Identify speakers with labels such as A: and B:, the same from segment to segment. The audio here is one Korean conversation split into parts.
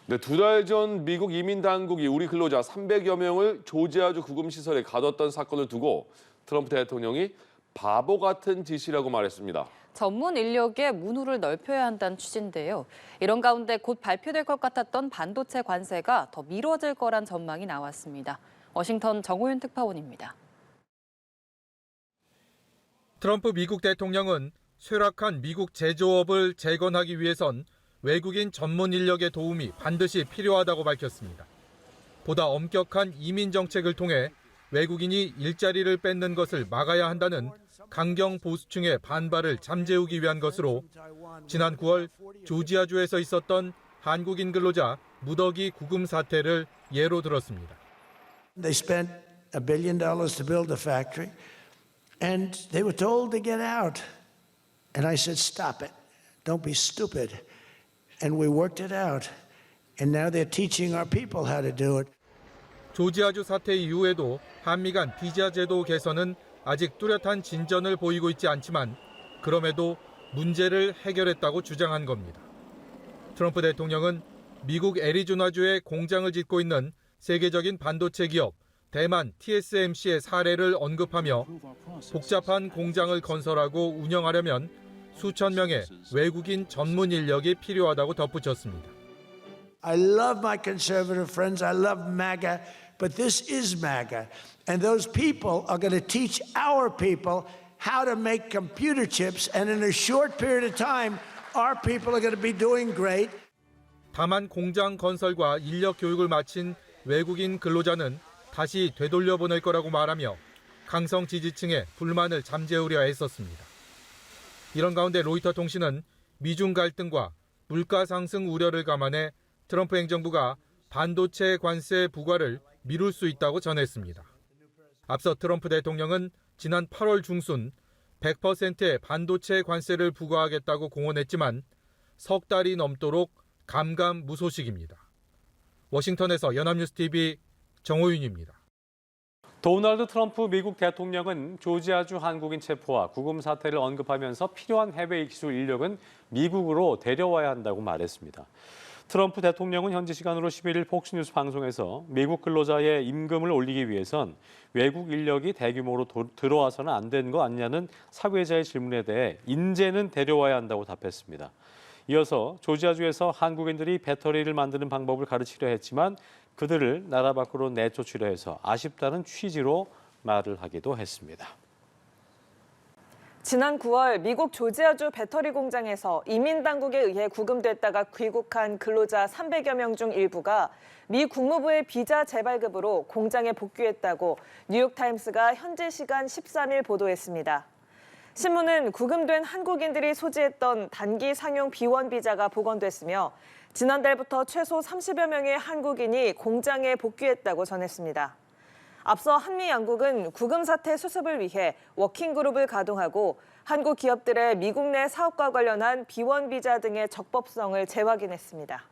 A: 네, 2달 전 미국 이민 당국이 우리 근로자 300여 명을 조지아주 구금시설에 가뒀던 사건을 두고 트럼프 대통령이 바보 같은 짓이라고 말했습니다.
B: 전문 인력의 문호를 넓혀야 한다는 취지인데요. 이런 가운데 곧 발표될 것 같았던 반도체 관세가 더 미뤄질 거란 전망이 나왔습니다. 워싱턴 정호윤 특파원입니다.
C: 트럼프 미국 대통령은 쇠락한 미국 제조업을 재건하기 위해선 외국인 전문 인력의 도움이 반드시 필요하다고 밝혔습니다. 보다 엄격한 이민 정책을 통해 외국인이 일자리를 뺏는 것을 막아야 한다는 강경 보수층의 반발을 잠재우기 위한 것으로 지난 9월 조지아주에서 있었던 한국인 근로자 무더기 구금 사태를 예로 들었습니다.
D: They spent $1 billion to build a factory, and they were told to get out. And I said, stop it. Don't be stupid. And we worked it out. And now they're teaching our people how to do it.
C: 조지아주 사태 이후에도 한미 간 비자 제도 개선은 아직 뚜렷한 진전을 보이고 있지 않지만 그럼에도 문제를 해결했다고 주장한 겁니다. 트럼프 대통령은 미국 애리조나주에 공장을 짓고 있는 세계적인 반도체 기업 대만 TSMC의 사례를 언급하며 복잡한 공장을 건설하고 운영하려면 수천 명의 외국인 전문 인력이 필요하다고 덧붙였습니다.
D: I love my conservative friends. I love MAGA. But this is MAGA. And those people are going to teach our people how to make computer chips. And in a short period of time, our people are going to be doing great.
C: 다만 공장 건설과 인력 교육을 마친 외국인 근로자는 다시 되돌려보낼 거라고 말하며 강성 지지층의 불만을 잠재우려 애썼습니다. 이런 가운데 로이터 통신은 미중 갈등과 물가 상승 우려를 감안해 트럼프 행정부가 반도체 관세 부과를 미룰 수 있다고 전했습니다. 앞서 트럼프 대통령은 지난 8월 중순 100%의 반도체 관세를 부과하겠다고 공언했지만 석 달이 넘도록 감감무소식입니다. 워싱턴에서 연합뉴스TV 정호윤입니다.
E: 도널드 트럼프 미국 대통령은 조지아주 한국인 체포와 구금 사태를 언급하면서 필요한 해외 기술 인력은 미국으로 데려와야 한다고 말했습니다. 트럼프 대통령은 현지 시간으로 11일 폭스뉴스 방송에서 미국 근로자의 임금을 올리기 위해선 외국 인력이 대규모로 들어와서는 안 되는 거 아니냐는 사회자의 질문에 대해 인재는 데려와야 한다고 답했습니다. 이어서 조지아주에서 한국인들이 배터리를 만드는 방법을 가르치려 했지만 그들을 나라 밖으로 내쫓으려 해서 아쉽다는 취지로 말을 하기도 했습니다.
F: 지난 9월 미국 조지아주 배터리 공장에서 이민 당국에 의해 구금됐다가 귀국한 근로자 300여 명 중 일부가 미 국무부의 비자 재발급으로 공장에 복귀했다고 뉴욕타임스가 현지 시간 13일 보도했습니다. 신문은 구금된 한국인들이 소지했던 단기 상용 B1 비자가 복원됐으며 지난달부터 최소 30여 명의 한국인이 공장에 복귀했다고 전했습니다. 앞서 한미 양국은 구금 사태 수습을 위해 워킹그룹을 가동하고 한국 기업들의 미국 내 사업과 관련한 B1 비자 등의 적법성을 재확인했습니다.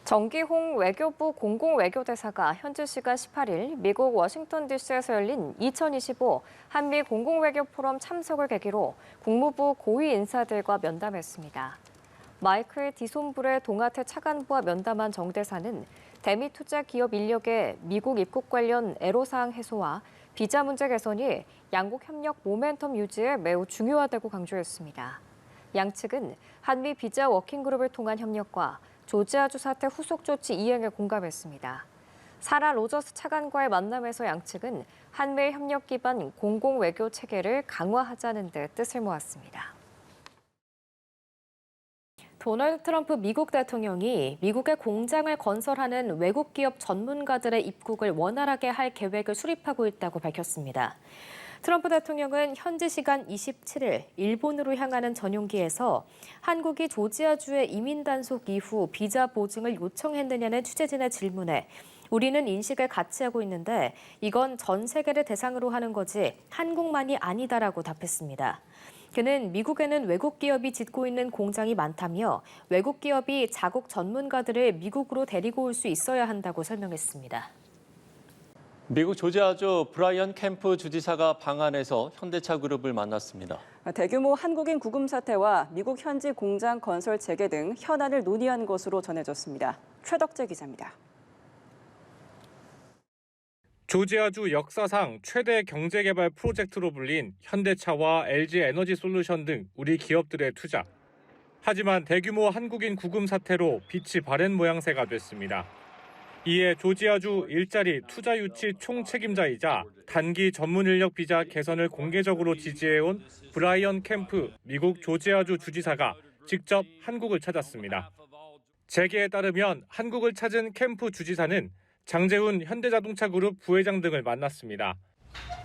B: 정기홍 외교부 공공외교대사가 현지 시간 18일 미국 워싱턴 DC에서 열린 2025 한미 공공외교 포럼 참석을 계기로 국무부 고위 인사들과 면담했습니다. 마이클 디손불의 동아태 차관부와 면담한 정 대사는 대미 투자 기업 인력의 미국 입국 관련 애로사항 해소와 비자 문제 개선이 양국 협력 모멘텀 유지에 매우 중요하다고 강조했습니다. 양측은 한미 비자 워킹그룹을 통한 협력과 조지아주 사태 후속 조치 이행에 공감했습니다. 사라 로저스 차관과의 만남에서 양측은 한미일 협력 기반 공공외교 체계를 강화하자는 데 뜻을 모았습니다. 도널드 트럼프 미국 대통령이 미국에 공장을 건설하는 외국 기업 전문가들의 입국을 원활하게 할 계획을 수립하고 있다고 밝혔습니다. 트럼프 대통령은 현지 시간 27일 일본으로 향하는 전용기에서 한국이 조지아주의 이민 단속 이후 비자 보증을 요청했느냐는 취재진의 질문에 우리는 인식을 같이 하고 있는데 이건 전 세계를 대상으로 하는 거지 한국만이 아니다라고 답했습니다. 그는 미국에는 외국 기업이 짓고 있는 공장이 많다며 외국 기업이 자국 전문가들을 미국으로 데리고 올 수 있어야 한다고 설명했습니다.
G: 미국 조지아주 브라이언 캠프 주지사가 방한해서 현대차 그룹을 만났습니다.
H: 대규모 한국인 구금 사태와 미국 현지 공장 건설 재개 등 현안을 논의한 것으로 전해졌습니다. 최덕재 기자입니다.
C: 조지아주 역사상 최대 경제개발 프로젝트로 불린 현대차와 LG에너지솔루션 등 우리 기업들의 투자. 하지만 대규모 한국인 구금 사태로 빛이 바랜 모양새가 됐습니다. 이에 조지아주 일자리 투자 유치 총책임자이자 단기 전문 인력 비자 개선을 공개적으로 지지해온 브라이언 캠프 미국 조지아주 주지사가 직접 한국을 찾았습니다. 재계에 따르면 한국을 찾은 캠프 주지사는 장재훈 현대자동차 그룹 부회장 등을 만났습니다.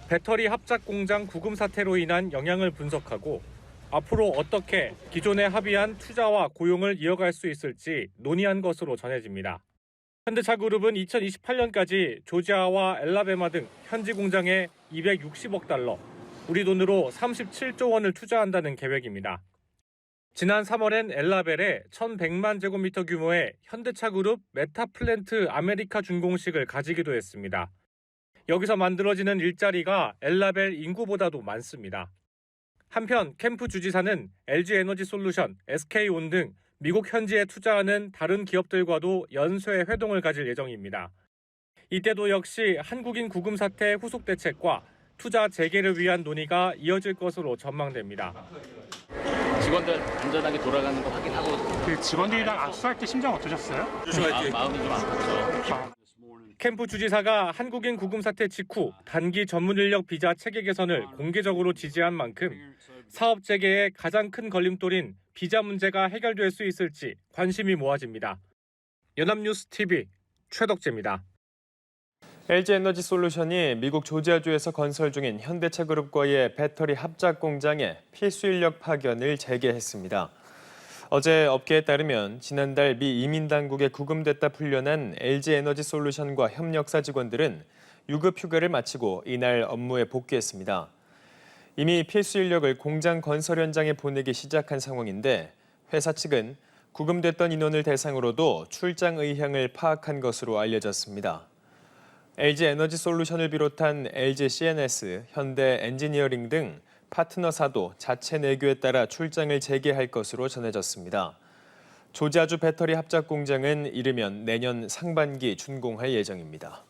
C: 배터리 합작 공장 구금 사태로 인한 영향을 분석하고 앞으로 어떻게 기존에 합의한 투자와 고용을 이어갈 수 있을지 논의한 것으로 전해집니다. 현대차 그룹은 2028년까지 조지아와 엘라베마 등 현지 공장에 260억 달러, 우리 돈으로 37조 원을 투자한다는 계획입니다. 지난 3월엔 엘라벨에 1,100만 제곱미터 규모의 현대차 그룹 메타플랜트 아메리카 준공식을 가지기도 했습니다. 여기서 만들어지는 일자리가 엘라벨 인구보다도 많습니다. 한편 캠프 주지사는 LG에너지솔루션, SK온 등 미국 현지에 투자하는 다른 기업들과도 연쇄 회동을 가질 예정입니다. 이때도 역시 한국인 구금 사태 후속 대책과 투자 재개를 위한 논의가 이어질 것으로 전망됩니다.
I: 직원들 안전하게 돌아가는 거 확인하고.
J: 직원들이랑 악수할 때 심정 어떠셨어요?
I: 마음이 좀 아팠죠.
C: 캠프 주지사가 한국인 구금 사태 직후 단기 전문 인력 비자 체계 개선을 공개적으로 지지한 만큼 사업 재개의 가장 큰 걸림돌인 비자 문제가 해결될 수 있을지 관심이 모아집니다. 연합뉴스 TV 최덕재입니다.
K: LG에너지솔루션이 미국 조지아주에서 건설 중인 현대차 그룹과의 배터리 합작 공장에 필수 인력 파견을 재개했습니다. 어제 업계에 따르면 지난달 미 이민당국에 구금됐다 풀려난 LG에너지솔루션과 협력사 직원들은 유급 휴가를 마치고 이날 업무에 복귀했습니다. 이미 필수 인력을 공장 건설 현장에 보내기 시작한 상황인데 회사 측은 구금됐던 인원을 대상으로도 출장 의향을 파악한 것으로 알려졌습니다. LG에너지솔루션을 비롯한 LG CNS, 현대 엔지니어링 등 파트너사도 자체 내규에 따라 출장을 재개할 것으로 전해졌습니다. 조지아주 배터리 합작 공장은 이르면 내년 상반기 준공할 예정입니다.